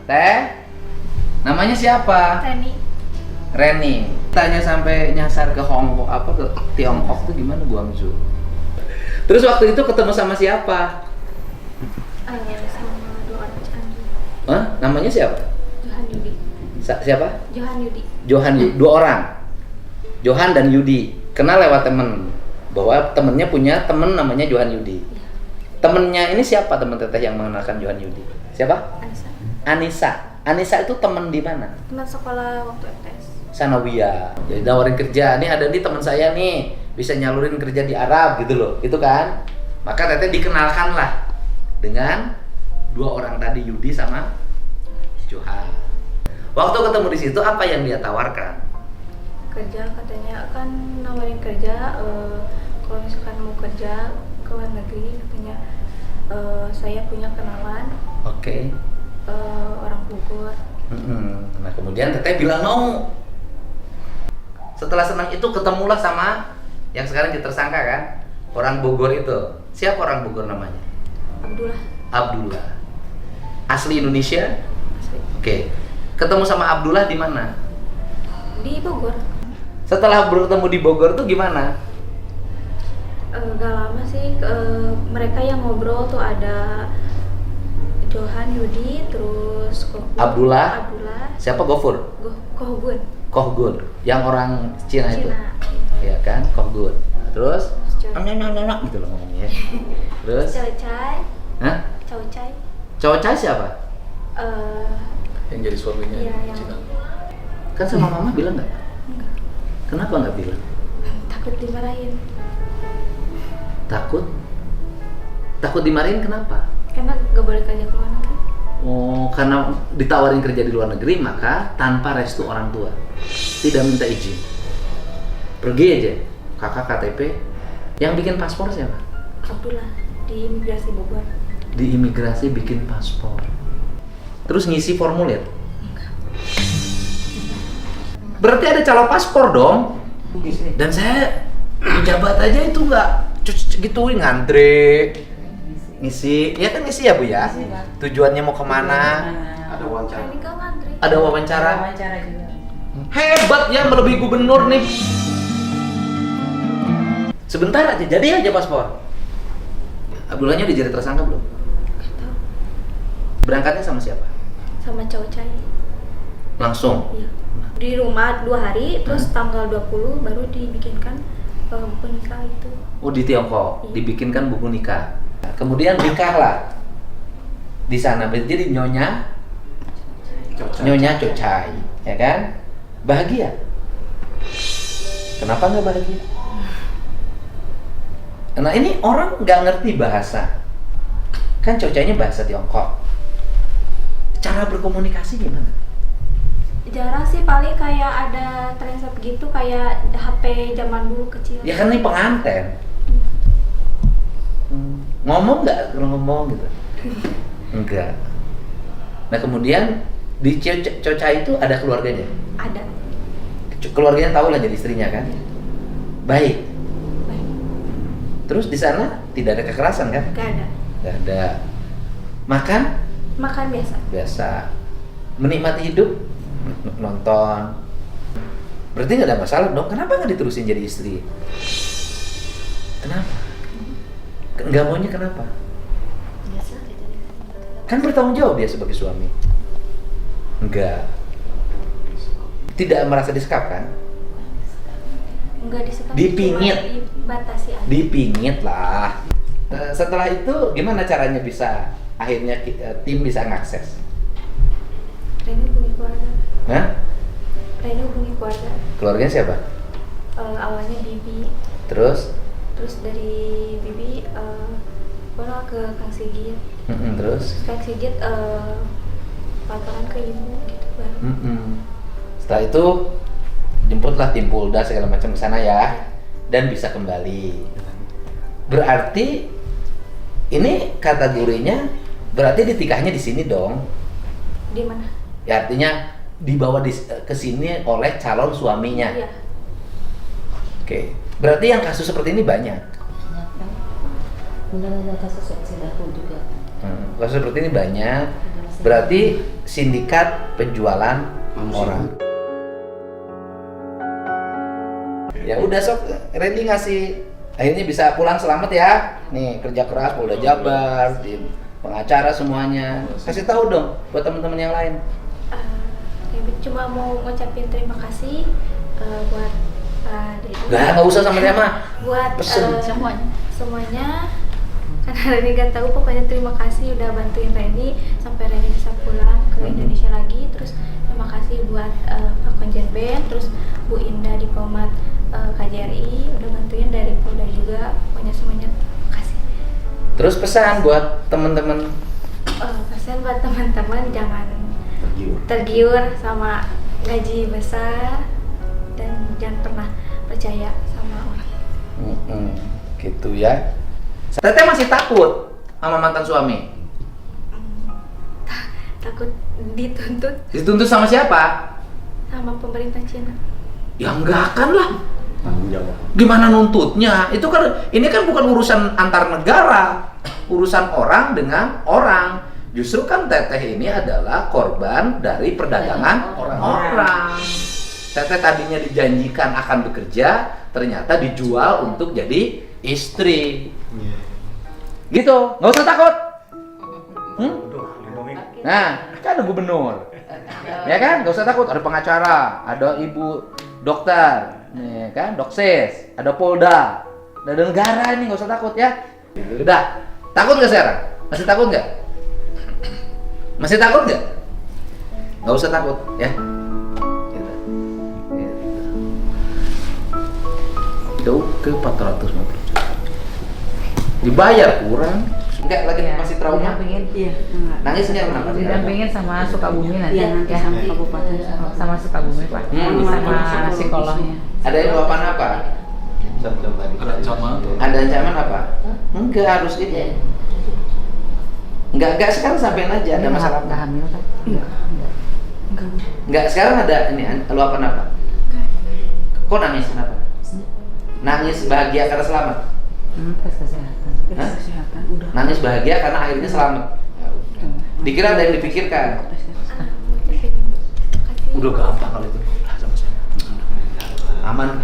Teh, namanya siapa? Reni. Reni. Tanya sampai nyasar ke Hong Kong, apa ke Tiongkok tuh gimana Guangzhou? Terus waktu itu ketemu sama siapa? Sama 2 orang canggih. Hah? Namanya siapa? Johan Yudi. Siapa? Johan Yudi. Johan, 2 orang. Johan dan Yudi. Kenal lewat temen. Bahwa temennya punya temen namanya Johan Yudi. Iya. Temennya ini siapa temen teteh yang mengenalkan Johan Yudi? Siapa? Anissa. Anissa. Anissa itu temen di mana? Teman sekolah waktu MTS. Sanawiyah. Jadi nawarin kerja. Nih ada nih teman saya nih bisa nyalurin kerja di Arab gitu loh. Itu kan. Maka teteh dikenalkan lah dengan 2 orang tadi, Yudi sama Johan. Waktu ketemu di situ apa yang dia tawarkan? Kerja, katanya kan nawarin kerja. Kalau misalkan mau kerja ke luar negeri, katanya saya punya kenalan. Oke. Orang Bogor. Nah kemudian teteh bilang mau. Setelah senang itu ketemulah sama yang sekarang jadi tersangka kan, orang Bogor itu. Siapa orang Bogor namanya? Abdullah. Abdullah. Asli Indonesia? Asli. Oke. Ketemu sama Abdullah di mana? Di Bogor. Setelah bertemu di Bogor tuh gimana? Gak lama sih. Mereka yang ngobrol tuh ada Johan Yudi, terus Abdullah. Abdullah. Siapa? Gofur? Kohgun. Kohgun, yang orang Cina itu. Cina. Iya kan? Kohgun. Terus Terus gitu loh ngomongnya. Terus Chow Chai. Hah? Chow Chai. Cowok Cai siapa? Yang jadi suaminya Iya, yang Cina. Kan sama mama bilang nggak? enggak. Kenapa nggak bilang? Takut dimarahin. Takut? Takut dimarahin kenapa? Karena gak boleh kerja ke luar negeri. Oh, karena ditawarin kerja di luar negeri, maka tanpa restu orang tua, tidak minta izin, pergi aja. Kakak KTP, yang bikin paspor siapa? Abdullah di imigrasi Bogor. Di imigrasi bikin paspor, terus ngisi formulir. Berarti ada calon paspor dong. Dan saya pejabat aja itu nggak gituin, ngantri ngisi, ya kan ngisi ya Bu ya. Tujuannya mau kemana? Ada wawancara. Ini kan ngantri. Ada wawancara. Wawancara juga. Hebat ya, melebihi gubernur nih. Sebentar aja, jadi aja paspor. Abdullahnya udah jadi tersangka belum? Gak tahu. Berangkatnya sama siapa? Sama Chow Chai. Langsung. Iya. Di rumah 2 hari, terus tanggal 20 baru dibikinkan buku nikah itu. Oh di Tiongkok, Iya. dibikinkan buku nikah. Kemudian nikahlah di sana. Jadi nyonya Cocai, ya kan? Bahagia. Kenapa nggak bahagia? Nah ini orang nggak ngerti bahasa. Kan Cocainya bahasa Tiongkok. Cara berkomunikasi gimana? Jarang sih, paling kayak ada translate gitu, kayak HP zaman dulu kecil. Ya kan ini pengantin. Ngomong nggak? Kalau ngomong gitu? Enggak. Nah kemudian di Cocai itu ada keluarganya? Ada. Keluarganya tahu lah jadi istrinya kan? Baik. Baik. Terus di sana tidak ada kekerasan kan? Gak ada. Gak ada. Makan? Makan biasa. Biasa. Menikmati hidup? Nonton. Berarti nggak ada masalah dong. Kenapa nggak diterusin jadi istri? Kenapa? Nggak maunya kenapa? Biasa. Kan bertanggung jawab dia sebagai suami. Enggak. Tidak merasa disekap kan? Enggak disekap. Dipingit. Cuma dibatasi aja. Dipingit lah. Setelah itu gimana caranya bisa akhirnya tim bisa ngakses? Reni hubungi keluarga. Hah? Reni hubungi keluarga. Keluarganya siapa? Awalnya Bibi. Terus? Terus dari Bibi bawa ke Kang Sigit. Terus? Kang Sigit laporan ke ibu gitu baru. Setelah itu jemputlah tim Polda segala macam ke sana ya, dan bisa kembali. Berarti ini kategorinya berarti ditikahnya di sini dong. Di mana? Ya artinya dibawa ke sini oleh calon suaminya. Iya. Oke. Berarti yang kasus seperti ini banyak. Banyak kan? Kemudian ada kasus Sedaku juga. Kasus seperti ini banyak. Berarti sindikat penjualan orang. Ya udah sok, Randy ngasih, akhirnya bisa pulang selamat ya. Nih kerja keras Polda Jabar, tim pengacara semuanya. Kasih tahu dong buat teman-teman yang lain. Cuma mau ngucapin terima kasih buat Dedi. Nggak usah sama dia mah. Buat Pesen. semuanya. Karena Reni gak tahu, pokoknya terima kasih udah bantuin Reni sampai Reni bisa pulang ke Indonesia lagi. Terus terima kasih buat Pak Konjen Band, terus Bu Indah diplomat KJRI udah bantuin dari Polda juga. Pokoknya semuanya terima kasih. Terus pesan buat teman-teman. Pesan buat teman-teman jangan tergiur sama gaji besar dan jangan pernah percaya sama orang. Gitu ya. Teteh masih takut sama mantan suami? Takut dituntut Dituntut sama siapa? sama pemerintah Cina. Ya enggak kan lah. Tanggung jawab. Gimana nuntutnya? Itu kan, ini kan bukan urusan antar negara, urusan orang dengan orang. Justru kan Teteh ini adalah korban dari perdagangan orang. Teteh tadinya dijanjikan akan bekerja, ternyata dijual untuk jadi istri. Gitu, nggak usah takut. Nah, kan ada gubernur, ya kan? Nggak usah takut. Ada pengacara, ada ibu dokter, nih kan, dokses, ada Polda, ada negara ini, nggak usah takut ya. Udah, takut nggak sekarang? Masih takut nggak? Masih takut nggak? Nggak usah takut, ya. Jauh ke 450 juta. Dibayar kurang. Enggak, lagi masih trauma. Nangisnya kenapa? Didampingin sama Sukabumi nanti Iya, nanti ya. sama kabupaten. Sama Sukabumi Pak. Sama psikolognya. Ada luapan apa? Ada ancaman. Ada ancaman apa? Enggak, harus ini. Enggak sekarang sampein aja ada masalah. Enggak hamil Pak? Enggak, sekarang ada ini luapan apa? Kok nangis kenapa? Nangis bahagia karena selamat. Tes kesehatan. Hah? Kesehatan udah. Nangis bahagia karena akhirnya selamat. Dikira ada yang dipikirkan. Ngucapin terima kasih. Udah gampang kalau itu. Sama saya. Aman.